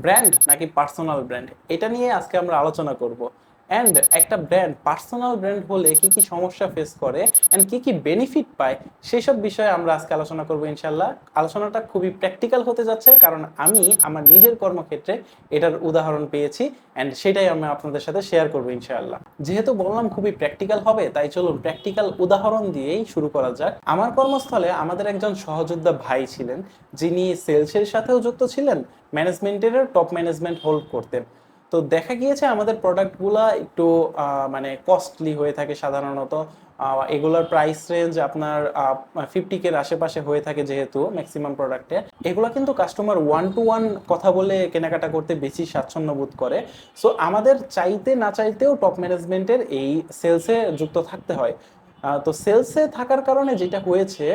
Brand নাকি personal brand, এটা নিয়ে আজকে আমরা আলোচনা করব। অ্যান্ড একটা ব্র্যান্ড পার্সোনাল ব্র্যান্ড হলে কি কি সমস্যা ফেস করে অ্যান্ড কি কি বেনিফিট পায় সেই সব বিষয়ে আমরা আজকে আলোচনা করব ইনশাল্লাহ। আলোচনাটা খুবই প্র্যাকটিক্যাল হতে যাচ্ছে, কারণ আমি আমার নিজের কর্মক্ষেত্রে এটার উদাহরণ পেয়েছি অ্যান্ড সেটাই আমি আপনাদের সাথে শেয়ার করবো ইনশাআল্লাহ। যেহেতু বললাম খুবই প্র্যাকটিক্যাল হবে, তাই চলুন প্র্যাকটিক্যাল উদাহরণ দিয়েই শুরু করা যাক। আমার কর্মস্থলে আমাদের একজন সহযোদ্ধা ভাই ছিলেন, যিনি সেলসের সাথেও যুক্ত ছিলেন, ম্যানেজমেন্টের টপ ম্যানেজমেন্ট হোল্ড করতেন। তো দেখা গিয়েছে আমাদের প্রোডাক্টগুলা একটু মানে কস্টলি হয়ে থাকে সাধারণত। এগুলোর প্রাইস রেঞ্জ আপনার 50K-র আশেপাশে হয়ে থাকে, যেহেতু ম্যাক্সিমাম প্রোডাক্টে এগুলো কিন্তু কাস্টমার ওয়ান টু ওয়ান কথা বলে কেনাকাটা করতে বেশি স্বাচ্ছন্দ্য বোধ করে। সো আমাদের চাইতে না চাইতেও টপ ম্যানেজমেন্টের এই সেলসে যুক্ত থাকতে হয়। তো সেলসে থাকার কারণে যেটা হয়েছে,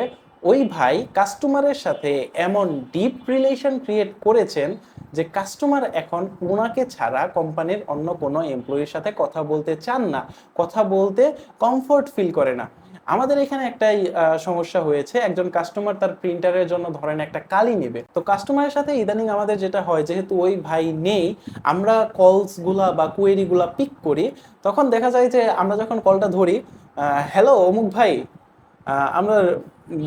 ওই ভাই কাস্টমারের সাথে এমন ডিপ রিলেশন ক্রিয়েট করেছেন যে কাস্টমার এখন ওনাকে ছাড়া কোম্পানির অন্য কোনো এমপ্লয়ির সাথে কথা বলতে চান না, কথা বলতে কমফোর্ট ফিল করে না। আমাদের এখানে একটাই সমস্যা হয়েছে, একজন কাস্টমার তার প্রিন্টারের জন্য ধরেন একটা কালি নেবে, তো কাস্টমারের সাথে ইদানিং আমাদের যেটা হয়, যেহেতু ওই ভাই নেই, আমরা কলসগুলা বা কোয়েরিগুলা পিক করি। তখন দেখা যায় যে আমরা যখন কলটা ধরি, হ্যালো অমুক ভাই, আমরা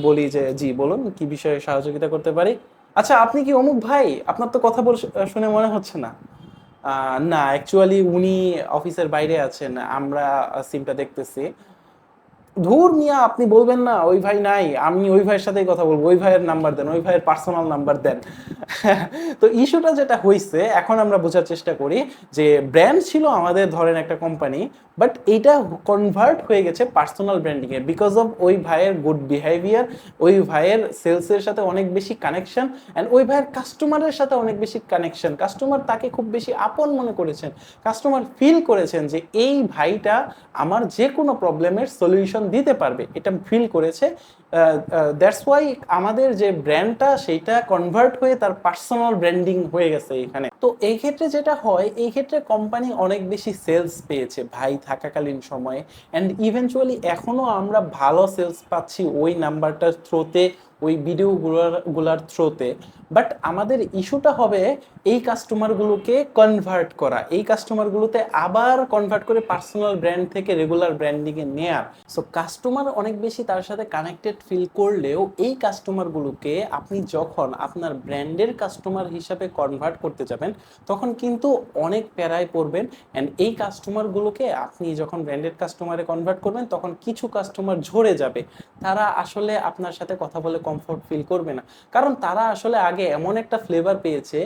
বলি যে জি বলুন কি বিষয়ে সহযোগিতা করতে পারি। আচ্ছা আপনি কি অমুক ভাই, আপনার তো কথা বল শুনে মনে হচ্ছে না। না অ্যাকচুয়ালি উনি অফিসের বাইরে আছেন, আমরা সিমটা দেখতেছি। ধুর মিয়া, আপনি বলবেন না ওই ভাই নাই, আমি ওই ভাইয়ের সাথেই কথা বলবো, ওই ভাইয়ের নাম্বার দেন, ওই ভাইয়ের পার্সোনাল নাম্বার দেন। তো ইস্যুটা যেটা হয়েছে, এখন আমরা বোঝার চেষ্টা করি যে ব্র্যান্ড ছিল আমাদের ধরেন একটা কোম্পানি, বাট এইটা কনভার্ট হয়ে গেছে personal branding A because of ওই ভাইয়ের গুড বিহেভিয়ার, ওই ভাইয়ের সেলসের সাথে অনেক বেশি কানেকশন অ্যান্ড ওই ভাইয়ের কাস্টমারের সাথে অনেক বেশি কানেকশন। কাস্টমার তাকে খুব বেশি আপন মনে করেছেন, কাস্টমার ফিল করেছেন যে এই ভাইটা আমার যে কোনো প্রবলেমের সলিউশন দিতে পারবে, এটা ফিল করেছে। দ্যাটস ওয়াই আমাদের যে ব্র্যান্ডটা সেইটা কনভার্ট হয়ে তার পার্সোনাল ব্র্যান্ডিং হয়ে গেছে এখানে। তো এই ক্ষেত্রে যেটা হয়, এই ক্ষেত্রে কোম্পানি অনেক বেশি সেলস পেয়েছে ভাই থাকাকালীন সময়ে, অ্যান্ড ইভেনচুয়ালি এখনো আমরা ভালো সেলস পাচ্ছি ওই নাম্বারটার থ্রোতে, ওই ভিডিওগুলার থ্রোতে। বাট আমাদের ইস্যুটা হবে এই কাস্টমারগুলোকে কনভার্ট করা, এই কাস্টমারগুলোতে আবার কনভার্ট করে পার্সোনাল ব্র্যান্ড থেকে রেগুলার ব্র্যান্ডিংয়ে নেয়ার। সো কাস্টমার অনেক বেশি তার সাথে কানেক্টেড ফিল করলেও এই কাস্টমারগুলোকে আপনি যখন আপনার ব্র্যান্ডের কাস্টমার হিসাবে কনভার্ট করতে যাবেন, তখন কিন্তু অনেক প্যারায় পড়বেন। অ্যান্ড এই কাস্টমারগুলোকে আপনি যখন ব্র্যান্ডেড কাস্টমারে কনভার্ট করবেন, তখন কিছু কাস্টমার ঝরে যাবে, তারা আসলে আপনার সাথে কথা বলে কমফোর্ট ফিল করবে না, কারণ তারা আসলে আগে এমন একটা ফ্লেভার পেয়েছে,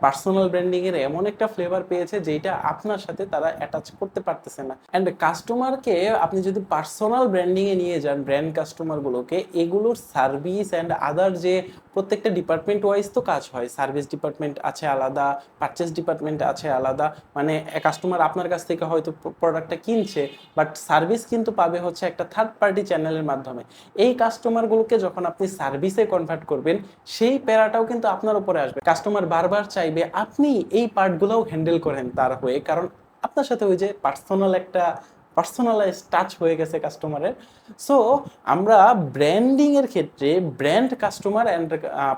পার্সোনাল ব্র্যান্ডিং এর এমন একটা ফ্লেভার পেয়েছে যেটা আপনার সাথে তারা অ্যাটাচ করতে পারতেছে না। অ্যান্ড কাস্টমারকে আপনি যদি পার্সোনাল ব্র্যান্ডিং এ নিয়ে যান, ব্র্যান্ড কাস্টমার গুলোকে, এগুলোর সার্ভিস অ্যান্ড আদার যে প্রত্যেকটা ডিপার্টমেন্ট ওয়াইজ তো কাজ হয়, সার্ভিস ডিপার্টমেন্ট আছে আলাদা, পারচেস ডিপার্টমেন্ট আছে আলাদা। মানে কাস্টমার আপনার কাছ থেকে হয়তো প্রোডাক্টটা কিনছে, বাট সার্ভিস কিন্তু পাবে হচ্ছে একটা থার্ড পার্টি চ্যানেলের মাধ্যমে। এই কাস্টমারগুলোকে যখন আপনি সার্ভিসে কনভার্ট করবেন, সেই প্যারাটাও কিন্তু আপনার উপরে আসবে। কাস্টমার বারবার চাইবে আপনি এই পার্টগুলোও হ্যান্ডেল করেন তার হয়ে, কারণ আপনার সাথে ওই যে পার্সোনাল একটা পার্সোনালাইজ টাচ হয়ে গেছে কাস্টমারের। সো আমরা ব্র্যান্ডিং এর ক্ষেত্রে brand customer and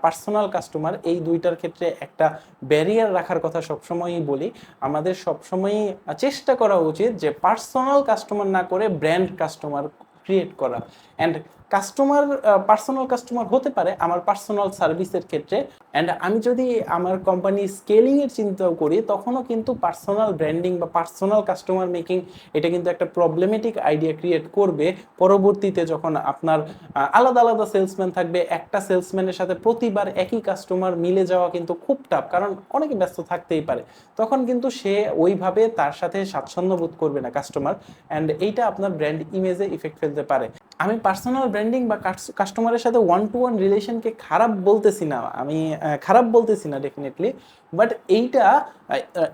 personal customer এই দুইটার ক্ষেত্রে একটা ব্যারিয়ার রাখার কথা সবসময়ই বলি। আমাদের সবসময়ই চেষ্টা করা উচিত যে পার্সোনাল কাস্টমার না করে ব্র্যান্ড কাস্টমার ক্রিয়েট করা। অ্যান্ড কাস্টমার পার্সোনাল কাস্টমার হতে পারে আমার পার্সোনাল সার্ভিসের ক্ষেত্রে। অ্যান্ড আমি যদি আমার কোম্পানি স্কেলিংয়ের চিন্তাও করি, তখনও কিন্তু পার্সোনাল ব্র্যান্ডিং বা পার্সোনাল কাস্টমার মেকিং এটা কিন্তু একটা প্রবলেমেটিক আইডিয়া ক্রিয়েট করবে পরবর্তীতে, যখন আপনার আলাদা আলাদা সেলসম্যান থাকবে। একটা সেলসম্যানের সাথে প্রতিবার একই কাস্টমার মিলে যাওয়া কিন্তু খুব টাফ, কারণ অনেকে ব্যস্ত থাকতেই পারে। তখন কিন্তু সে ওইভাবে তার সাথে স্বাচ্ছন্দ্য বোধ করবে না কাস্টমার, অ্যান্ড এইটা আপনার ব্র্যান্ড ইমেজে ইফেক্ট ফেলতে পারে। আমি পার্সোনাল ব্র্যান্ডিং বা কাস্টমারের সাথে ওয়ান টু ওয়ান রিলেশনকে খারাপ বলতেছি না, আমি খারাপ বলতেছি না ডেফিনেটলি। বাট এইটা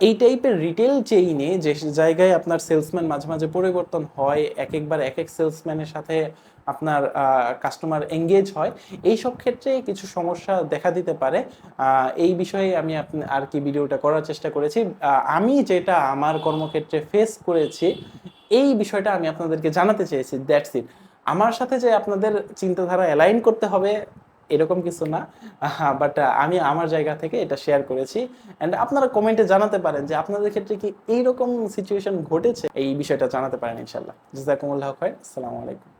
এই টাইপের রিটেল চেইনে যে জায়গায় আপনার সেলসম্যান মাঝে মাঝে পরিবর্তন হয়, এক একবার এক এক সেলসম্যানের সাথে আপনার কাস্টমার এঙ্গেজ হয়, এই সব ক্ষেত্রে কিছু সমস্যা দেখা দিতে পারে। এই বিষয়ে আমি আর কি ভিডিওটা করার চেষ্টা করেছি। আমি যেটা আমার কর্মক্ষেত্রে ফেস করেছি, এই বিষয়টা আমি আপনাদেরকে জানাতে চেয়েছি, দ্যাটস ইট। আমার সাথে যে আপনাদের চিন্তাধারা অ্যালাইন করতে হবে এরকম কিছু না, বাট আমি আমার জায়গা থেকে এটা শেয়ার করেছি। অ্যান্ড আপনারা কমেন্টে জানাতে পারেন যে আপনাদের ক্ষেত্রে কি এইরকম সিচুয়েশন ঘটেছে, এই বিষয়টা জানাতে পারেন ইনশাল্লাহ। জাযাকুমুল্লাহু খাইর। আসসালামু আলাইকুম।